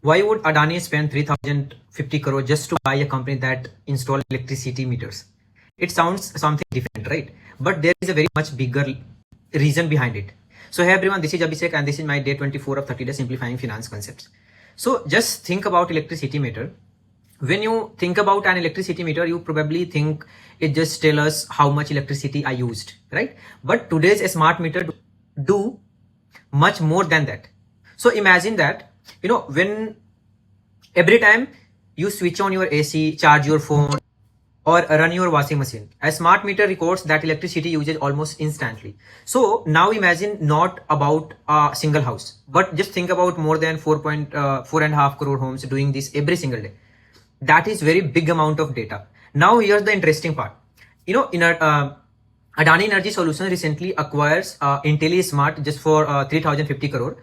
Why would Adani spend 3050 crore just to buy a company that install electricity meters? It sounds something different, right? But there is a very much bigger reason behind it. So hey everyone, this is Abhishek and this is my day 24 of 30 days simplifying finance concepts. So just think about electricity meter. When you think about an electricity meter, you probably think it just tells us how much electricity I used, right? But today's smart meter do much more than that. So imagine that, when every time you switch on your AC, charge your phone, or run your washing machine, a smart meter records that electricity usage almost instantly. So now imagine not about a single house, but just think about more than 4.4.5 crore homes doing this every single day. That is very big amount of data. Now here's the interesting part. Adani Energy Solutions recently acquires IntelliSmart just for 3050 crore.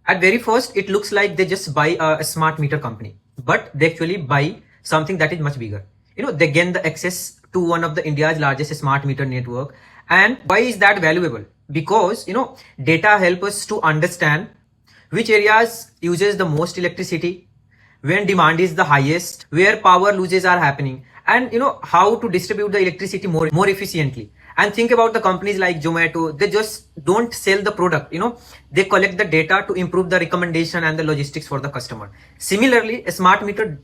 At very first, it looks like they just buy a smart meter company, but they actually buy something that is much bigger. They gain the access to one of the India's largest smart meter network. And why is that valuable? Because data help us to understand which areas uses the most electricity, when demand is the highest, where power losses are happening, and how to distribute the electricity more efficiently. And think about the companies like Zomato. They just don't sell the product, they collect the data to improve the recommendation and the logistics for the customer. Similarly, a smart meter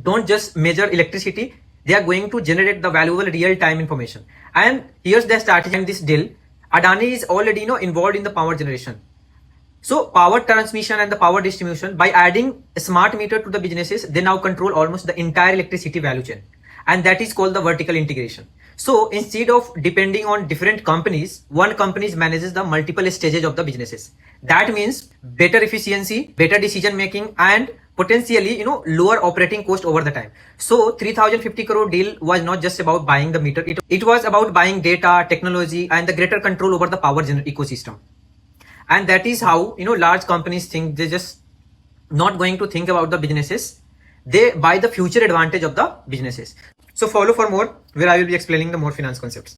don't just measure electricity, they are going to generate the valuable real-time information. And here's the strategy in this deal. Adani is already involved in the power generation, so power transmission and the power distribution. By adding a smart meter to the businesses, they now control almost the entire electricity value chain. And that is called the vertical integration. So instead of depending on different companies, one company manages the multiple stages of the businesses. That means better efficiency, better decision making, and potentially lower operating cost over the time. So 3050 crore deal was not just about buying the meter, it was about buying data, technology, and the greater control over the power ecosystem. And that is how large companies think. They just not going to think about the businesses, they buy the future advantage of the businesses. So follow for more, where I will be explaining the more finance concepts.